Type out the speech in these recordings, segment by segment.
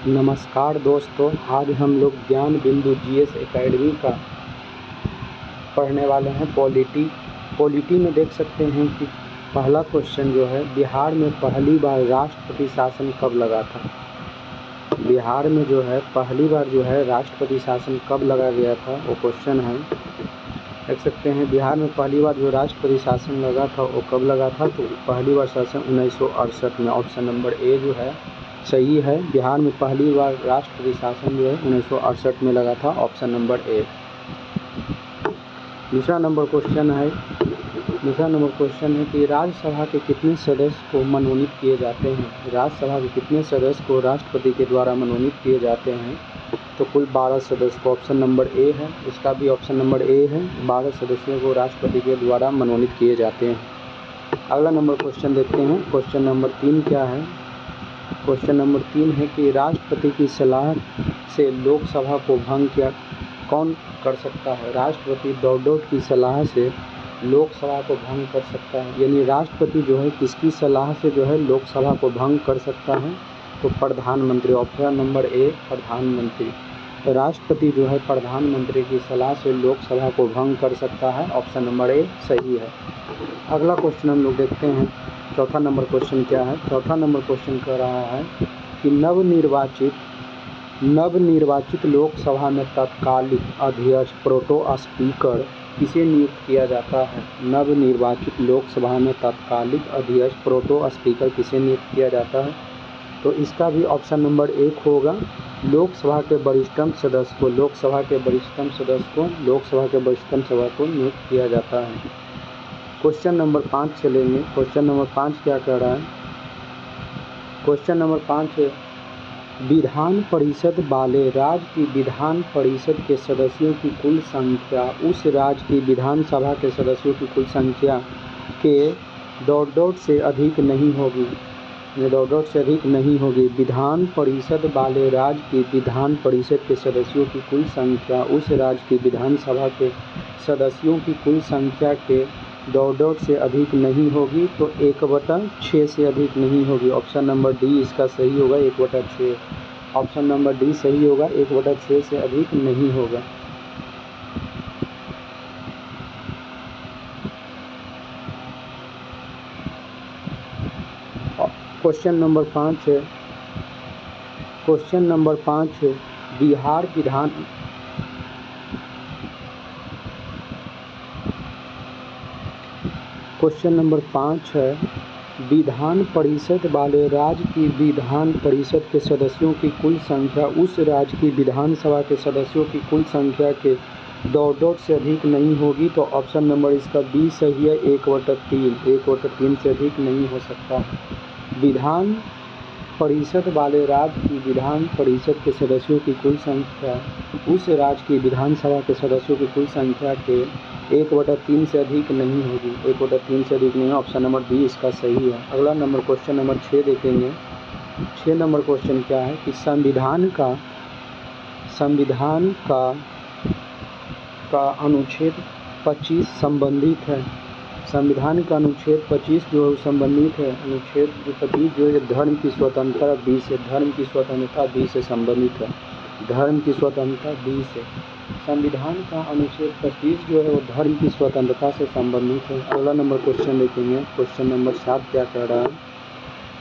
नमस्कार दोस्तों, आज हम लोग ज्ञान बिंदु जीएस एकेडमी का पढ़ने वाले हैं पॉलिटी में देख सकते हैं कि पहला क्वेश्चन जो है, बिहार में पहली बार राष्ट्रपति शासन कब लगा था। बिहार में जो है पहली बार जो है राष्ट्रपति शासन कब लगा गया था, वो क्वेश्चन है। देख सकते हैं बिहार में पहली बार जो राष्ट्रपति शासन लगा था वो कब लगा था, तो पहली बार शासन 1968 में। ऑप्शन नंबर ए जो है सही है। बिहार में पहली बार राष्ट्रपति शासन जो है 1968 में लगा था। Option number A. दूसरा नंबर क्वेश्चन है कि राज्यसभा के कितने सदस्य को मनोनीत किए जाते हैं। राज्यसभा के कितने सदस्य को राष्ट्रपति के द्वारा मनोनीत किए जाते हैं, तो कुल 12 सदस्य को। ऑप्शन नंबर ए है, इसका भी ऑप्शन नंबर ए है। 12 सदस्यों को राष्ट्रपति के द्वारा मनोनीत किए जाते हैं। अगला नंबर क्वेश्चन देखते हैं। क्वेश्चन नंबर 3 क्या है। क्वेश्चन नंबर 3 है कि राष्ट्रपति की सलाह से लोकसभा को भंग क्या कौन कर सकता है। राष्ट्रपति दौड़ की सलाह से लोकसभा को भंग कर सकता है, यानी राष्ट्रपति जो है किसकी सलाह से जो है लोकसभा को भंग कर सकता है, तो प्रधानमंत्री। ऑप्शन नंबर ए प्रधानमंत्री। राष्ट्रपति जो है प्रधानमंत्री की सलाह से लोकसभा को भंग कर सकता है। ऑप्शन नंबर ए सही है। अगला क्वेश्चन हम लोग देखते हैं। चौथा नंबर क्वेश्चन क्या है। चौथा नंबर क्वेश्चन कह रहा है कि नवनिर्वाचित लोकसभा में तत्कालिक अध्यक्ष प्रोटो स्पीकर किसे नियुक्त किया जाता है। नवनिर्वाचित लोकसभा में तत्कालिक अध्यक्ष प्रोटो स्पीकर किसे नियुक्त किया जाता है, तो इसका भी ऑप्शन नंबर 1 होगा। लोकसभा के वरिष्ठतम सदस्य को लोकसभा के वरिष्ठतम सभा को नियुक्त किया जाता है। क्वेश्चन नंबर 5 चलेंगे। क्वेश्चन नंबर 5 क्या कह रहा है। क्वेश्चन नंबर 5 है, विधान परिषद वाले राज्य की विधान परिषद के सदस्यों की कुल संख्या उस राज्य की विधानसभा के सदस्यों की कुल संख्या के दौड़ से अधिक नहीं होगी। विधान परिषद वाले राज्य की विधान परिषद के सदस्यों की कुल संख्या उस राज्य की विधानसभा के सदस्यों की कुल संख्या के दौड़ से अधिक नहीं होगी, तो 1/6 से अधिक नहीं होगी। ऑप्शन नंबर डी इसका सही होगा, 1/6। ऑप्शन नंबर डी सही होगा, 1/6 से अधिक नहीं होगा। क्वेश्चन नंबर 5 है। क्वेश्चन नंबर 5 है, क्वेश्चन नंबर 5 है, विधान परिषद वाले राज्य की विधान परिषद के सदस्यों की कुल संख्या उस राज्य की विधानसभा के सदस्यों की कुल संख्या के दौड़ से अधिक नहीं होगी, तो ऑप्शन नंबर इसका बी सही है, 1/3 से अधिक नहीं हो सकता। विधान परिषद वाले राज्य की विधान परिषद के सदस्यों की कुल संख्या उस राज्य की विधानसभा के सदस्यों की कुल संख्या के 1/3 से अधिक नहीं होगी। 1/3 से अधिक नहीं। ऑप्शन नंबर बी इसका सही है। अगला नंबर क्वेश्चन नंबर 6 देखेंगे। 6 नंबर क्वेश्चन क्या है कि संविधान का अनुच्छेद 25 संबंधित है। संविधान का अनुच्छेद 25 जो संबंधित है। अनुच्छेद 25 जो है धर्म की स्वतंत्रता 20 से संबंधित है। धर्म की स्वतंत्रता 20 से। संविधान का अनुच्छेद 25 जो है वो धर्म की स्वतंत्रता से संबंधित है। अगला नंबर क्वेश्चन देखेंगे। क्वेश्चन नंबर 7 क्या कह रहा है।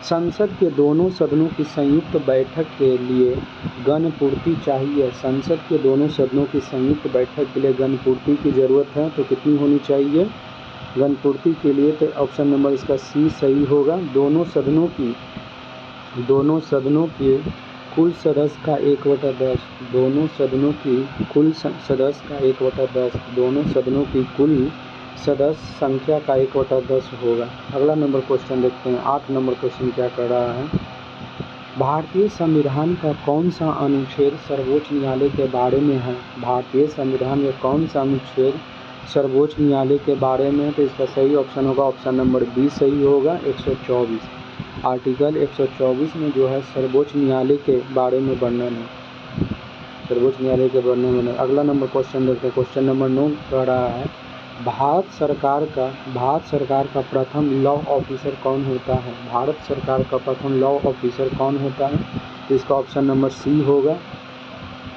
संसद के दोनों सदनों की संयुक्त बैठक के लिए गणपूर्ति चाहिए। संसद के दोनों सदनों की संयुक्त बैठक के लिए गणपूर्ति की ज़रूरत है, तो कितनी होनी चाहिए गणपूर्ति के लिए, तो ऑप्शन नंबर इसका सी सही होगा। दोनों सदनों की कुल सदस्य का 1/10। दोनों सदनों की कुल सदस्य का 1/10। दोनों सदनों की कुल सदस्य संख्या का 1/10 होगा। अगला नंबर क्वेश्चन देखते हैं। 8 नंबर क्वेश्चन क्या कर रहा है। भारतीय संविधान का कौन सा अनुच्छेद सर्वोच्च न्यायालय के बारे में है। भारतीय संविधान का कौन सा अनुच्छेद सर्वोच्च न्यायालय के बारे में, तो इसका सही ऑप्शन होगा, ऑप्शन नंबर बी सही होगा, 124। आर्टिकल 124 में जो है सर्वोच्च न्यायालय के बारे में वर्णन है। सर्वोच्च न्यायालय के वर्णन में। अगला नंबर क्वेश्चन देखते हैं। क्वेश्चन नंबर 9 कह रहा है, भारत सरकार का प्रथम लॉ ऑफिसर कौन होता है। भारत सरकार का प्रथम लॉ ऑफिसर कौन होता है, तो इसका ऑप्शन नंबर सी होगा।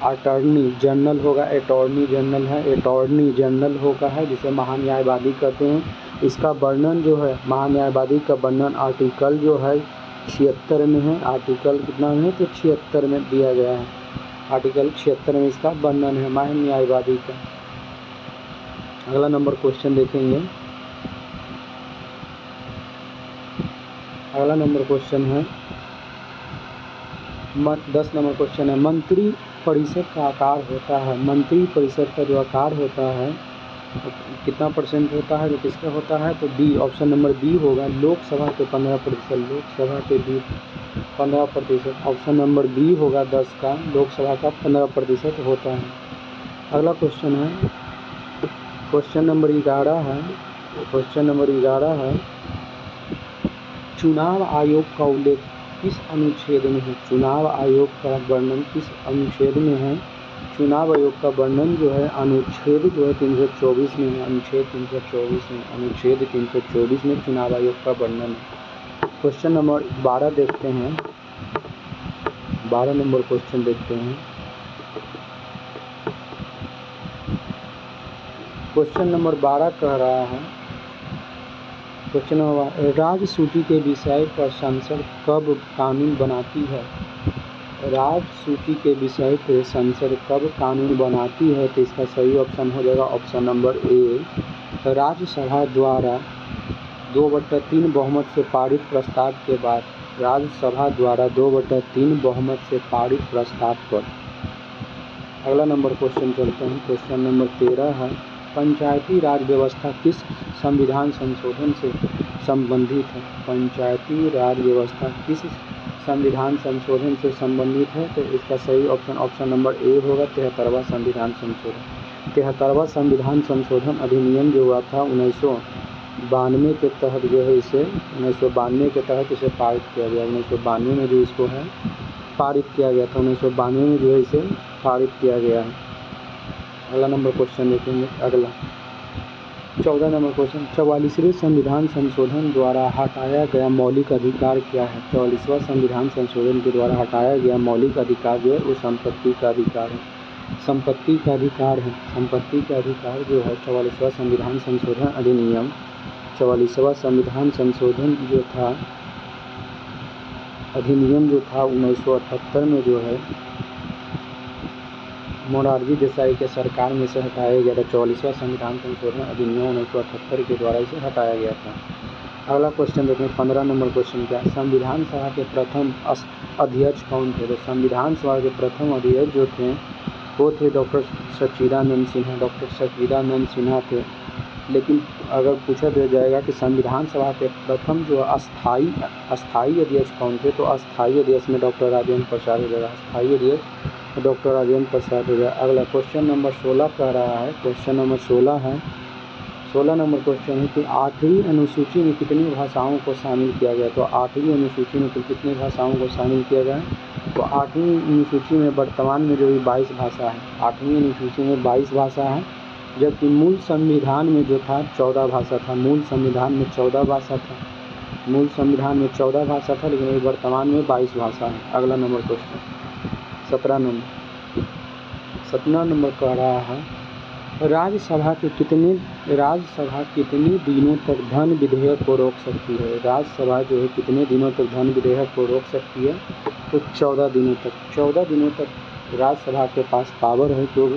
अटॉर्नी जनरल होगा, अटॉर्नी जनरल है, अटॉर्नी जनरल होगा है जिसे महान्यायवादी कहते हैं। इसका वर्णन जो है महान्यायवादी का वर्णन आर्टिकल जो है 76 में है। आर्टिकल कितना में है तो 76 में दिया गया है। आर्टिकल 76 में इसका वर्णन है महान्यायवादी का। अगला नंबर क्वेश्चन देखेंगे। अगला नंबर क्वेश्चन है 10 नंबर क्वेश्चन है मंत्री परिषद का आकार होता है। मंत्री परिषद का जो आकार होता है तो कितना परसेंट होता है, तो किसका होता है, तो बी, ऑप्शन नंबर बी होगा। लोकसभा के 15%, लोकसभा के भी 15%, ऑप्शन नंबर बी होगा 10 का, लोकसभा का 15% होता है। अगला क्वेश्चन है क्वेश्चन नंबर 11 है। क्वेश्चन नंबर 11 है चुनाव आयोग का उल्लेख किस अनुच्छेद में है। चुनाव आयोग का वर्णन किस अनुच्छेद में है। चुनाव आयोग का वर्णन जो है अनुच्छेद जो है 324 में है। अनुच्छेद 324 में, अनुच्छेद 324 में चुनाव आयोग का वर्णन है। क्वेश्चन नंबर 12 देखते हैं। 12 नंबर क्वेश्चन देखते हैं। क्वेश्चन नंबर 12 कह रहा है, क्वेश्चन नंबर राज्य सूची के विषय पर संसद कब कानून बनाती है। राज्य सूची के विषय पे संसद कब कानून बनाती है, तो इसका सही ऑप्शन हो जाएगा ऑप्शन नंबर ए। राज्यसभा द्वारा 2/3 बहुमत से पारित प्रस्ताव के बाद। राज्यसभा द्वारा 2/3 बहुमत से पारित प्रस्ताव पर। अगला नंबर क्वेश्चन चलते हैं। क्वेश्चन नंबर 13 है पंचायती राज व्यवस्था किस संविधान संशोधन से संबंधित है। पंचायती राज व्यवस्था किस संविधान संशोधन से संबंधित है, तो इसका सही ऑप्शन नंबर ए होगा 73वां संविधान संशोधन। 73वां संविधान संशोधन अधिनियम जो हुआ था 1992 के तहत जो है इसे 1992 के तहत इसे पारित किया गया। 1992 में जो इसको है पारित किया गया था, 1992 में जो है इसे पारित किया गया है। अगला नंबर क्वेश्चन देखेंगे। अगला 14 नंबर क्वेश्चन 44वें संविधान संशोधन द्वारा हटाया गया मौलिक अधिकार क्या है। 44वां संविधान संशोधन के द्वारा हटाया गया मौलिक अधिकार जो है वो संपत्ति का अधिकार है। संपत्ति का अधिकार है। संपत्ति का अधिकार जो है 44वां संविधान संशोधन अधिनियम 44वां संविधान संशोधन जो था अधिनियम जो था 1978 में जो है मोरारजी देसाई के सरकार में से हटाया गया था। 44वां संविधान संशोधन अधिनियम 1978 के द्वारा इसे हटाया गया था। अगला क्वेश्चन देखते हैं 15 नंबर क्वेश्चन क्या है संविधान सभा के प्रथम अध्यक्ष कौन थे। तो संविधान सभा के प्रथम अध्यक्ष जो थे वो थे डॉक्टर सच्चिदानंद सिन्हा। डॉक्टर सच्चिदानंद सिन्हा थे। लेकिन अगर पूछा दिया जाएगा कि संविधान सभा के प्रथम जो अस्थाई अध्यक्ष कौन थे, तो अस्थाई अध्यक्ष में डॉक्टर राजेंद्र प्रसाद हो जाएगा। अस्थाई अध्यक्ष डॉक्टर राजेंद्र प्रसाद हो जाएगा। अगला क्वेश्चन नंबर 16 कह रहा है। क्वेश्चन नंबर 16 है 16 नंबर क्वेश्चन है कि 8वीं अनुसूची में कितनी भाषाओं को शामिल किया गया। तो 8वीं अनुसूची में कुल कितनी भाषाओं को शामिल किया गया। तो 8वीं अनुसूची में वर्तमान में जो 22 भाषा है। 8वीं अनुसूची में 22 भाषा है, जबकि मूल संविधान में जो था 14 भाषा था। मूल संविधान में 14 भाषा था। मूल संविधान में 14 भाषा था, लेकिन वर्तमान में 22 भाषा है। अगला नंबर क्वेश्चन 17 नंबर कह रहा है राज्यसभा कितने दिनों तक धन विधेयक को रोक सकती है। राज्यसभा जो है कितने दिनों तक धन विधेयक को रोक सकती है, तो 14 दिनों तक। 14 दिनों तक राज्यसभा के पास पावर है जो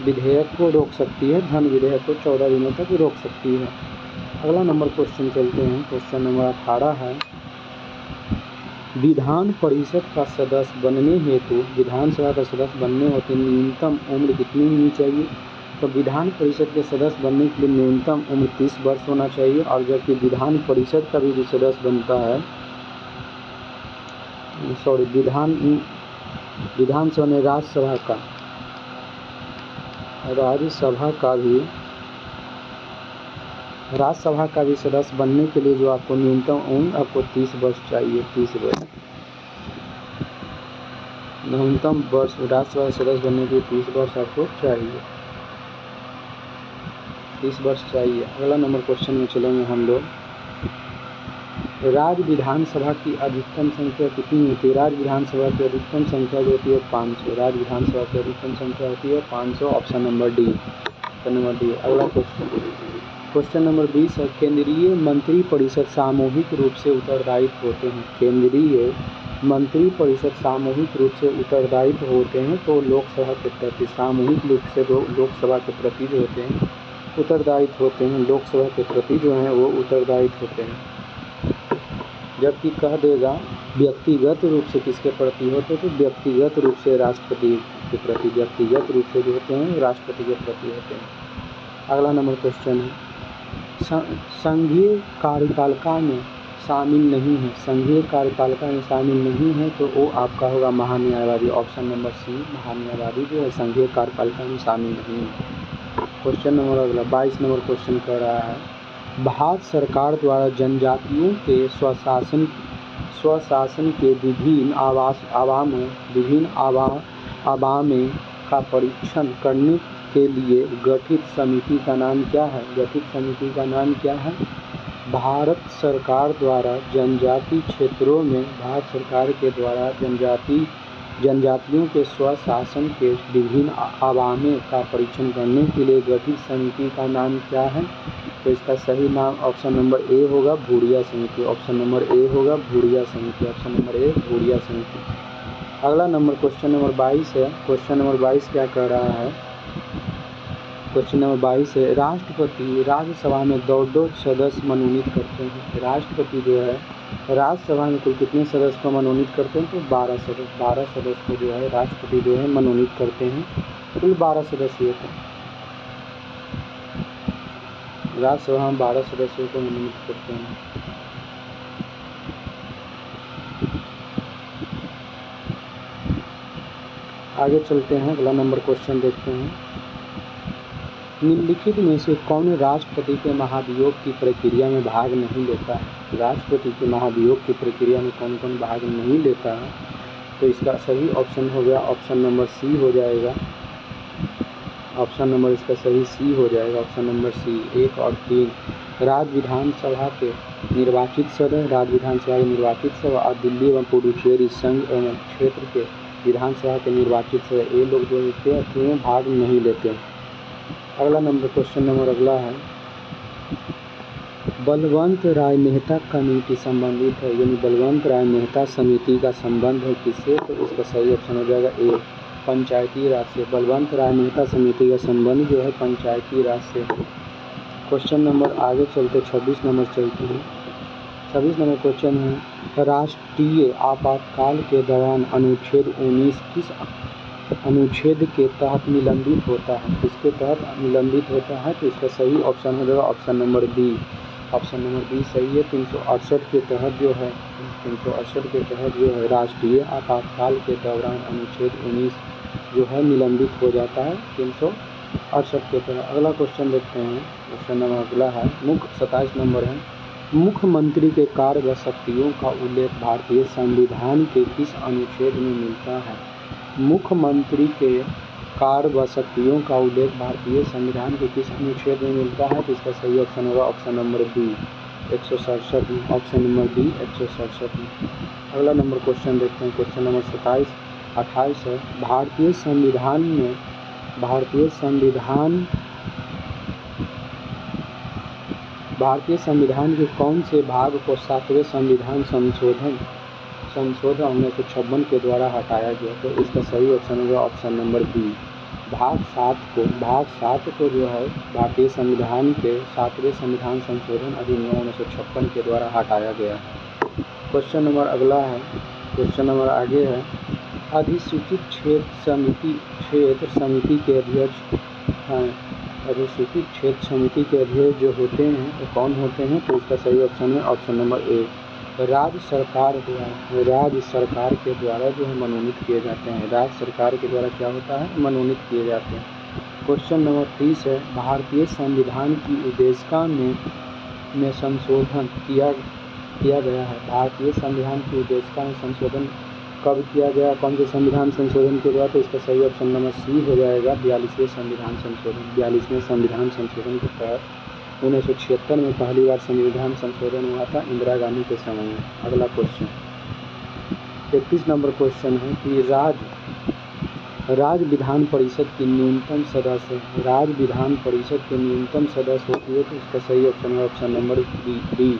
विधेयक को रोक सकती है। धन विधेयक को 14 दिनों तक रोक सकती है। अगला नंबर क्वेश्चन चलते हैं। क्वेश्चन नंबर 18 है विधान परिषद का सदस्य बनने हेतु विधानसभा का सदस्य बनने हेतु न्यूनतम उम्र कितनी होनी चाहिए। तो विधान परिषद के सदस्य बनने के लिए न्यूनतम उम्र 30 वर्ष होना चाहिए। और जबकि विधान परिषद का भी जो सदस्य बनता है विधानसभा में राज्यसभा का भी सदस्य बनने के लिए जो आपको न्यूनतम उम्र आपको 30 वर्ष चाहिए। 30 वर्ष न्यूनतम वर्ष राज्यसभा सदस्य बनने के लिए 30 वर्ष आपको चाहिए। 30 वर्ष चाहिए। अगला नंबर क्वेश्चन में चलेंगे हम लोग। राज्य विधानसभा की अधिकतम संख्या कितनी होती है? राज्य विधानसभा की अधिकतम संख्या जो होती है 500। राज्य विधानसभा की अधिकतम संख्या होती है 500। Option number D. अगला क्वेश्चन नंबर 20 है, केंद्रीय मंत्रिपरिषद सामूहिक रूप से उत्तरदायित्व होते हैं। केंद्रीय मंत्रिपरिषद सामूहिक रूप से उत्तरदायित्व होते हैं तो लोकसभा के प्रति सामूहिक रूप से लोकसभा के प्रति जो होते हैं उत्तरदायित्व होते हैं। लोकसभा के प्रति जो हैं वो उत्तरदायित्व होते हैं। जबकि कह देगा व्यक्तिगत रूप से किसके प्रति होते हैं, तो व्यक्तिगत रूप से राष्ट्रपति के प्रति, व्यक्तिगत रूप से जो होते हैं राष्ट्रपति के प्रति होते हैं। अगला नंबर क्वेश्चन है, संघीय कार्यपालिका में शामिल नहीं है। संघीय कार्यपालिका में शामिल नहीं है तो वो आपका होगा महान्यायवादी। ऑप्शन नंबर सी, महान्यायवादी जो है संघीय कार्यपालिका में शामिल नहीं है। क्वेश्चन नंबर अगला 22 नंबर क्वेश्चन कर रहा है, भारत सरकार द्वारा जनजातियों के स्वशासन के विभिन्न आवामें का परीक्षण करने के लिए गठित समिति का नाम क्या है? गठित समिति का नाम क्या है? भारत सरकार द्वारा जनजाति क्षेत्रों में भारत सरकार के द्वारा जनजातियों के स्वशासन के विभिन्न आवामें का परीक्षण करने के लिए गठित समिति का नाम क्या है? तो इसका सही नाम ऑप्शन नंबर ए होगा, भूरिया समिति। ऑप्शन नंबर ए होगा, भूरिया समिति। ऑप्शन नंबर ए, भूरिया समिति। अगला नंबर क्वेश्चन नंबर 22 है। क्वेश्चन नंबर 22 क्या कह रहा है? क्वेश्चन नंबर 22 है, राष्ट्रपति राज्यसभा में 2 सदस्य मनोनीत करते हैं। राष्ट्रपति जो है राज्यसभा में कुल कितने सदस्य को मनोनीत करते हैं? तो 12 सदस्य को जो है राष्ट्रपति जो है मनोनीत करते हैं। कुल 12 सदस्य होते हैं। राज्यसभा में 12 सदस्यों को मनोनीत करते हैं। आगे चलते हैं, अगला नंबर क्वेश्चन देखते हैं, निम्नलिखित में से कौन राष्ट्रपति के महाभियोग की प्रक्रिया में भाग नहीं लेता है? राष्ट्रपति के महाभियोग की प्रक्रिया में कौन कौन भाग नहीं लेता है? तो इसका सही ऑप्शन हो गया ऑप्शन नंबर सी हो जाएगा। ऑप्शन नंबर इसका सही सी हो जाएगा। ऑप्शन नंबर सी 1 और 3, राज्य विधानसभा के निर्वाचित सदस्य, राज्य विधानसभा के निर्वाचित सदस्य और दिल्ली एवं पुडुचेरी संघ एवं क्षेत्र के विधानसभा के निर्वाचित सदस्य, ये लोग जो होते हैं इसमें भाग नहीं लेते। अगला नंबर क्वेश्चन नंबर अगला है, बलवंत राय मेहता कमेटी संबंधित है, यानी बलवंत राय मेहता समिति का संबंध है किससे? तो इसका सही ऑप्शन हो जाएगा ए, पंचायती राज से। बलवंत राय मेहता समिति का संबंध जो है पंचायती राज से। क्वेश्चन नंबर आगे चलते 26 नंबर चलते हैं। 26 नंबर क्वेश्चन है, राष्ट्रीय आपातकाल के दौरान अनुच्छेद 19 किस अनुच्छेद के तहत निलंबित होता है? किसके तहत निलंबित होता है? तो इसका सही ऑप्शन हो जाएगा option number B. Option number B सही है। 368 के तहत जो है 368 के तहत जो है राष्ट्रीय आपातकाल के दौरान अनुच्छेद 19 जो है निलंबित हो जाता है 368 के तहत। अगला क्वेश्चन देखते हैं। क्वेश्चन नंबर अगला है, मुख्य 27 नंबर है, मुख्यमंत्री के कार्य व शक्तियों का उल्लेख भारतीय संविधान के किस अनुच्छेद में मिलता है? मुख्यमंत्री के कार्य व शक्तियों का उल्लेख भारतीय संविधान के किस अनुच्छेद में मिलता है? तो इसका सही ऑप्शन होगा ऑप्शन नंबर बी 167 में। ऑप्शन नंबर बी 167 में। अगला नंबर क्वेश्चन देखते हैं। क्वेश्चन नंबर 28 है, भारतीय संविधान के कौन से भाग को 7वें संविधान संशोधन 1956 के द्वारा हटाया गया? तो इसका सही ऑप्शन होगा ऑप्शन नंबर बी, भाग 7 को जो है भारतीय संविधान के 7वें संविधान संशोधन अधिनियम 1956 के द्वारा हटाया गया है। क्वेश्चन नंबर अगला है, क्वेश्चन नंबर आगे है, अधिसूचित क्षेत्र समिति के अध्यक्ष हैं। अधिसूचित क्षेत्र समिति के अध्यक्ष जो होते हैं वो कौन होते हैं? तो इसका सही ऑप्शन है ऑप्शन नंबर ए, राज्य सरकार के द्वारा जो है मनोनीत किए जाते हैं। राज्य सरकार के द्वारा क्या होता है? मनोनीत किए जाते हैं। क्वेश्चन नंबर 30 है, भारतीय संविधान की उद्देशिका में संशोधन किया गया है। भारतीय संविधान की उद्देशिका में संशोधन कब किया गया? कौन से संविधान संशोधन के द्वारा? तो इसका सही ऑप्शन नंबर सी हो जाएगा 42वें संविधान संशोधन। 42वें संविधान संशोधन के तहत 1976 में पहली बार संविधान संशोधन हुआ था इंदिरा गांधी के समय में। अगला क्वेश्चन 31 नंबर क्वेश्चन है कि राज्य विधान परिषद की न्यूनतम सदस्य होती है, तो इसका सही ऑप्शन है ऑप्शन नंबर डी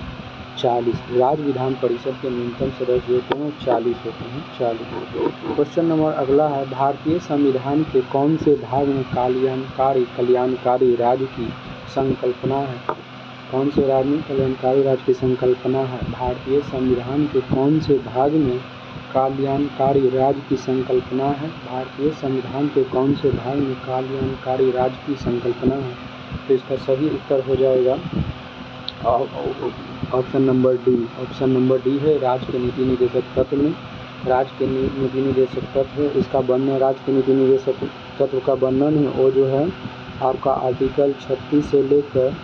40। राज्य विधान परिषद के न्यूनतम सदस्य होते हैं 40 होते हैं 40। क्वेश्चन नंबर अगला है भारतीय संविधान के कौन से भाग में कल्याणकारी राज्य की संकल्पना है? कौन से राज्य में कल्याणकारी राज्य की संकल्पना है? भारतीय संविधान के कौन से भाग में कल्याणकारी राज्य की संकल्पना है? भारतीय संविधान के कौन से भाग में कल्याणकारी राज्य की संकल्पना है? तो इसका सही उत्तर हो जाएगा option number D. Option number D है राज्य के नीति निर्देशक तत्व में। राज्य के नीति निर्देशक तत्व इसका वर्णन, राज्य के नीति निर्देशक तत्व का वर्णन है वो जो है आपका आर्टिकल 36 से लेकर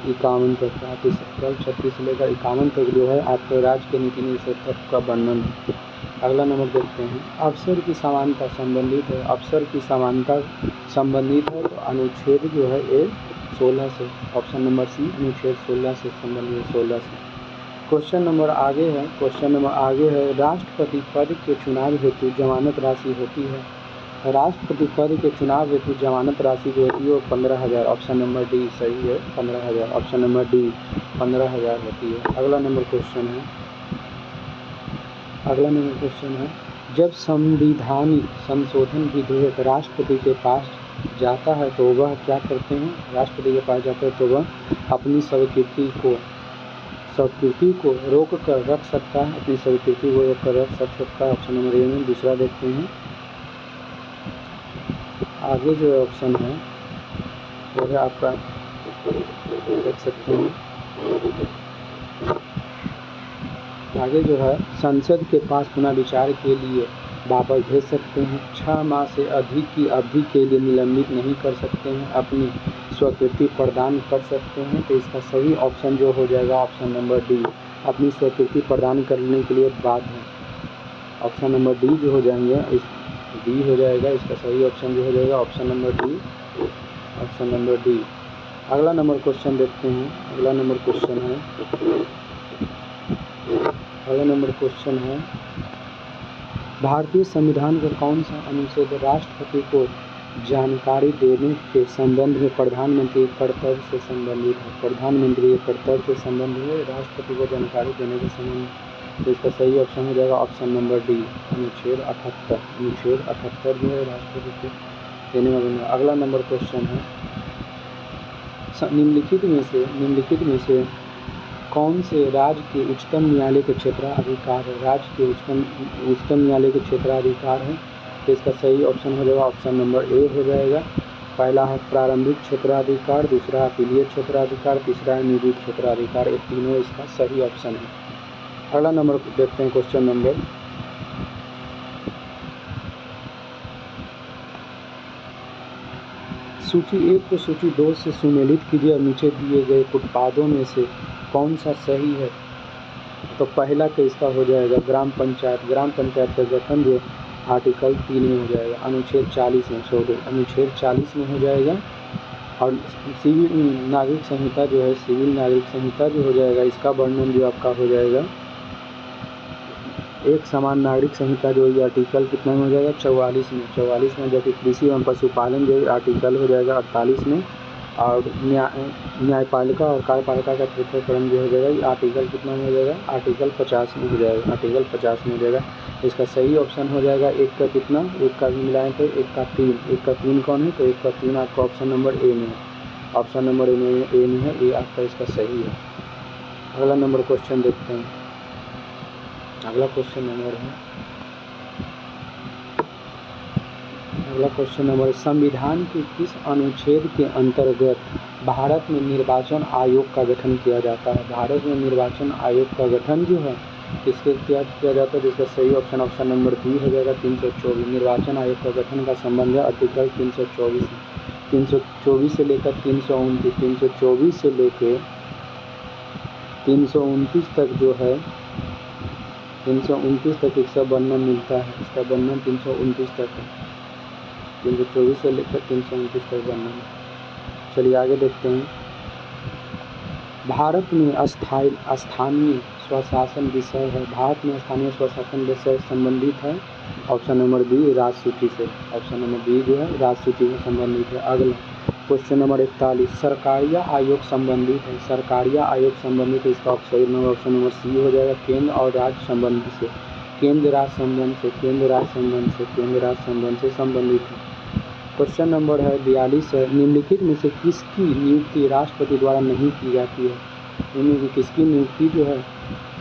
51 तक, आर्टिकल 36 से लेकर 51 तक जो है आपके राज्य के नीति निर्देशक तत्व का वर्णन है। अगला नंबर देखते हैं अवसर की समानता संबंधित है। अवसर की समानता संबंधित है तो अनुच्छेद जो है ये 16 से, ऑप्शन नंबर सी अनुच्छेद 16 से संबंधित है 16 से। क्वेश्चन नंबर आगे है राष्ट्रपति पद के चुनाव हेतु जमानत राशि होती है। राष्ट्रपति पद के चुनाव हेतु जमानत राशि जो होती है वो 15,000, ऑप्शन नंबर डी सही है 15,000, ऑप्शन नंबर डी 15,000 होती है। अगला नंबर क्वेश्चन है जब संविधानिक संशोधन विधेयक राष्ट्रपति के पास जाता है तो वह क्या करते हैं? राष्ट्रपति के पास जाता है तो वह अपनी स्वीकृति को रोक कर रख सकता है, अपनी स्वीकृति को रोक कर रख सकता है, ऑप्शन नंबर ए में। दूसरा देखते हैं आगे जो ऑप्शन है वो है आपका देख सकते हैं आगे जो है संसद के पास पुनः विचार के लिए वापस भेज सकते हैं, 6 माह से अधिक की अवधि के लिए निलंबित नहीं कर सकते हैं, अपनी स्वीकृति प्रदान कर सकते हैं। तो इसका सही ऑप्शन जो हो जाएगा ऑप्शन नंबर डी, अपनी स्वीकृति प्रदान करने के लिए बाध्य है। ऑप्शन नंबर डी जो हो जाएंगे डी हो जाएगा, इसका सही ऑप्शन जो हो जाएगा option number D, option number D. अगला नंबर क्वेश्चन देखते हैं। अगला नंबर क्वेश्चन है भारतीय संविधान का कौन सा अनुच्छेद राष्ट्रपति को जानकारी देने के संबंध में प्रधानमंत्री के कर्तव्य से संबंधित है? प्रधानमंत्री के कर्तव्य से संबंधित है राष्ट्रपति को जानकारी देने के संबंध में। तो इसका सही ऑप्शन हो जाएगा ऑप्शन नंबर डी अनुच्छेद 78। अनुच्छेद 78 जो है राष्ट्रपति को देने वाला। अगला नंबर क्वेश्चन है निम्नलिखित में से कौन से राज्य के उच्चतम न्यायालय के क्षेत्राधिकार है? राज्य के उच्चतम न्यायालय के क्षेत्राधिकार है। तो इसका सही ऑप्शन हो जाएगा ऑप्शन नंबर ए हो जाएगा। पहला है प्रारंभिक क्षेत्राधिकार, दूसरा अपीलीय क्षेत्राधिकार, तीसरा है निजी क्षेत्राधिकार। ये तीनों इसका सही ऑप्शन है। अगला नंबर देखते हैं क्वेश्चन नंबर सूची 1 को सूची 2 से सुमेलित कीजिए और नीचे दिए गए उत्पादों में से कौन सा सही है? तो पहला तो इसका हो जाएगा ग्राम पंचायत का गठन जो आर्टिकल 3 में हो जाएगा, अनुच्छेद 40 में अनुच्छेद 40 में हो जाएगा। और सिविल नागरिक संहिता जो है हो जाएगा, इसका वर्णन जो आपका हो जाएगा एक समान नागरिक संहिता जो ये आर्टिकल कितना में हो जाएगा 44 में। जबकि कृषि एवं पशुपालन जो आर्टिकल हो जाएगा 48 में। और न्यायपालिका और कार्यपालिका का पृथक्करण जो हो जाएगा ये आर्टिकल कितना में हो जाएगा आर्टिकल 50 में हो जाएगा, आर्टिकल 50 में हो जाएगा। इसका सही ऑप्शन हो जाएगा एक का कितना, एक का भी मिलाएं तो एक का 3 कौन है? तो एक का 3 आपका ऑप्शन नंबर ए में है, ऑप्शन नंबर ए में है, ये आपका इसका सही है। अगला नंबर क्वेश्चन देखते हैं। अगला क्वेश्चन नंबर संविधान के किस अनुच्छेद के अंतर्गत भारत में निर्वाचन आयोग का गठन किया जाता है? भारत में निर्वाचन आयोग का गठन जो है किसके क्या किया जाता है? जिसका सही ऑप्शन नंबर बी हो जाएगा 324। निर्वाचन आयोग का गठन का संबंध है आर्टिकल 324 से लेकर 329, 324 से लेकर 329 तक जो है 329 तक इसका वर्णन मिलता है, इसका वर्णन 329 तक है। 324 से लेकर 329 तक बनना है। चलिए आगे देखते हैं। भारत में स्थानीय स्वशासन विषय है। भारत में स्थानीय स्वशासन विषय संबंधित है ऑप्शन नंबर बी राजसूची से। ऑप्शन नंबर बी जो है राजसूची से संबंधित है। अगला क्वेश्चन नंबर 41 सरकारिया आयोग संबंधित है। सरकारिया आयोग संबंधित है, इसका सही नंबर ऑप्शन नंबर सी हो जाएगा। केंद्र और राज्य संबंध से, केंद्र राज्य संबंध से, केंद्र राज्य संबंध से, केंद्र राज्य संबंध से संबंधित है। क्वेश्चन नंबर है 42 है निम्नलिखित में से किसकी नियुक्ति राष्ट्रपति द्वारा नहीं की जाती है। इनमें किसकी नियुक्ति जो है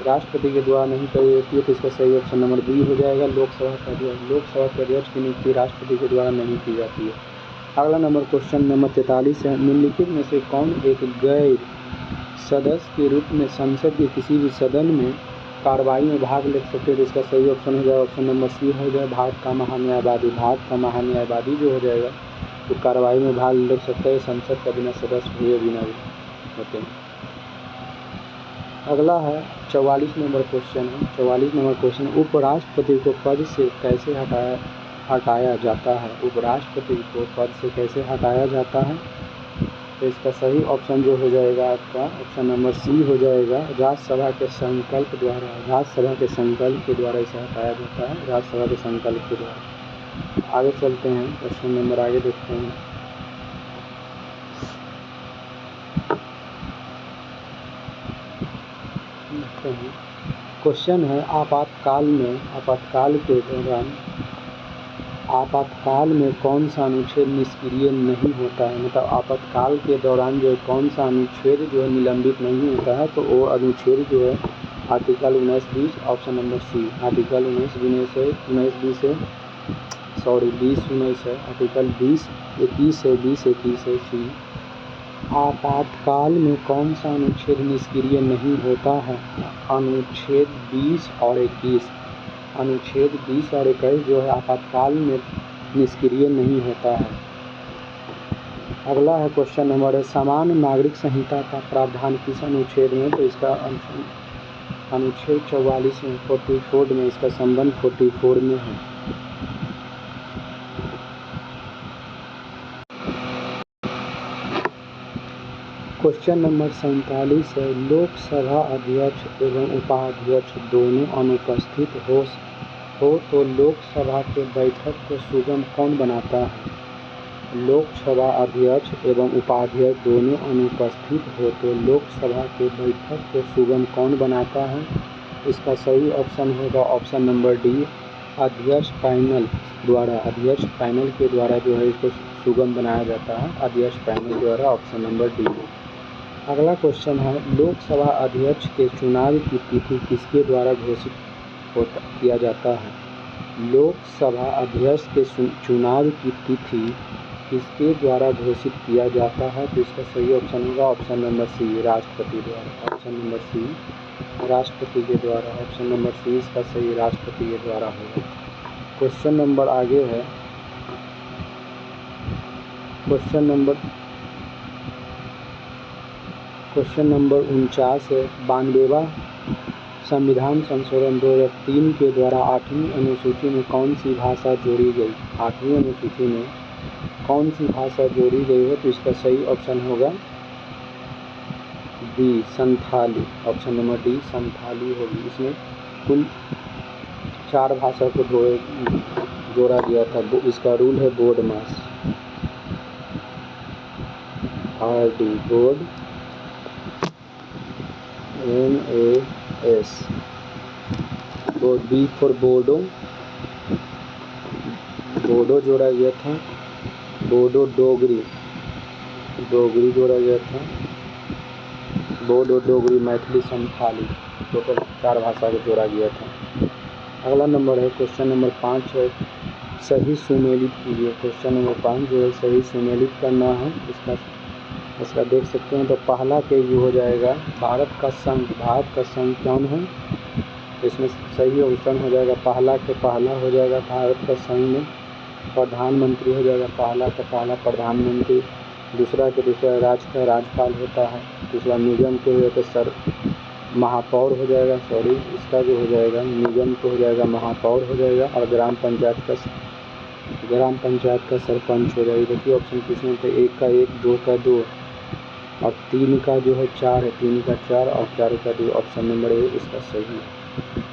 राष्ट्रपति के द्वारा नहीं की जाती है, तो इसका सही ऑप्शन नंबर बी हो जाएगा लोकसभा के अध्यक्ष। लोकसभा के अध्यक्ष की नियुक्ति राष्ट्रपति के द्वारा नहीं की जाती है। अगला नंबर क्वेश्चन नंबर 43 है निम्नलिखित में से कौन एक गैर सदस्य के रूप में संसद के किसी भी सदन में कार्रवाई में भाग ले सकते हैं, तो इसका सही ऑप्शन हो जाएगा ऑप्शन नंबर सी हो जाएगा भारत का महान्यायवादी। भारत का महान्यायवादी जो हो जाएगा तो कार्रवाई में भाग ले सकते हैं संसद का बिना सदस्य हुए बिना भी होते हैं। अगला है 44 नंबर क्वेश्चन है। 44 नंबर क्वेश्चन उपराष्ट्रपति को पद से कैसे हटाया जाता है। उपराष्ट्रपति को पद से कैसे हटाया जाता है, तो इसका सही ऑप्शन जो हो जाएगा आपका ऑप्शन नंबर सी हो जाएगा राज्यसभा के संकल्प द्वारा। राज्यसभा के संकल्प के द्वारा इसे हटाया जाता है, राज्यसभा के संकल्प के द्वारा। आगे चलते हैं, क्वेश्चन नंबर आगे देखते हैं। क्वेश्चन है आपातकाल में कौन सा अनुच्छेद निष्क्रिय नहीं होता है। मतलब आपातकाल के दौरान जो कौन सा अनुच्छेद जो है निलंबित नहीं होता है, तो वो अनुच्छेद जो है article 19-20 option number C. Article 19-20 है, आर्टिकल 20-21 है, 20-21 है सी। आपातकाल में कौन सा अनुच्छेद निष्क्रिय नहीं होता है। अनुच्छेद 20 और 21, अनुच्छेद 20 और 21 जो है आपातकाल में निष्क्रिय नहीं होता है। अगला है क्वेश्चन नंबर है सामान्य नागरिक संहिता का प्रावधान किस अनुच्छेद में, तो इसका अनुच्छेद 44 में 44 में इसका संबंध 44 में है। क्वेश्चन नंबर 47 है लोकसभा अध्यक्ष एवं उपाध्यक्ष दोनों अनुपस्थित हो तो लोकसभा के बैठक को सुगम कौन बनाता है। लोकसभा अध्यक्ष एवं उपाध्यक्ष दोनों अनुपस्थित हो तो लोकसभा के बैठक को सुगम कौन बनाता है। इसका सही ऑप्शन होगा ऑप्शन नंबर डी अध्यक्ष पैनल द्वारा। अध्यक्ष पैनल के द्वारा जो है इसको सुगम बनाया जाता है, अध्यक्ष पैनल द्वारा, ऑप्शन नंबर डी। अगला क्वेश्चन है लोकसभा अध्यक्ष के चुनाव की तिथि किसके द्वारा घोषित किया जाता है। लोकसभा अध्यक्ष के चुनाव की तिथि किसके द्वारा घोषित किया जाता है, तो इसका सही ऑप्शन होगा ऑप्शन नंबर सी राष्ट्रपति द्वारा। ऑप्शन नंबर सी राष्ट्रपति के द्वारा, ऑप्शन नंबर सी इसका सही राष्ट्रपति के द्वारा होगा। क्वेश्चन नंबर आगे है क्वेश्चन नंबर 49 है 92वां संविधान संशोधन 2003 के द्वारा 8वीं अनुसूची में कौन सी भाषा जोड़ी गई। 8वीं अनुसूची में कौन सी भाषा जोड़ी गई है, तो इसका सही ऑप्शन होगा D Santhali. Option number D Santhali होगी। इसमें कुल 4 भाषा को जोड़ा गया था। इसका रूल है बोर्ड मास, RD board MAS, B for Bodo जोड़ा गया था। बोडो डोगरी जोड़ा गया था। बोडो डोगरी मैथिली संथाली, टोटल 4 भाषा को जोड़ा गया था। अगला नंबर है क्वेश्चन नंबर 5 है सही सुमेलित कीजिए। क्वेश्चन नंबर 5 जो है सही सुमेलित करना है। इसका देख सकते हैं तो पहला के यू हो जाएगा भारत का संघ कौन है, तो इसमें सही ऑप्शन हो जाएगा पहला के पहला हो जाएगा भारत का संघ में प्रधानमंत्री हो जाएगा। पहला का पहला प्रधानमंत्री, दूसरा के दूसरा राज्य का राज्यपाल होता है, तीसरा निगम के हो सर महापौर हो जाएगा। इसका जो हो जाएगा निगम को हो जाएगा महापौर हो जाएगा, और ग्राम पंचायत का ग्राम पंचायत का सरपंच हो जाएगा। देखिए ऑप्शन किसमें थे, 1 का 1, 2 का 2 और 3 का जो है 4 है, 3 का 4 और 4 का 2। ऑप्शन नंबर ए इसका सही है।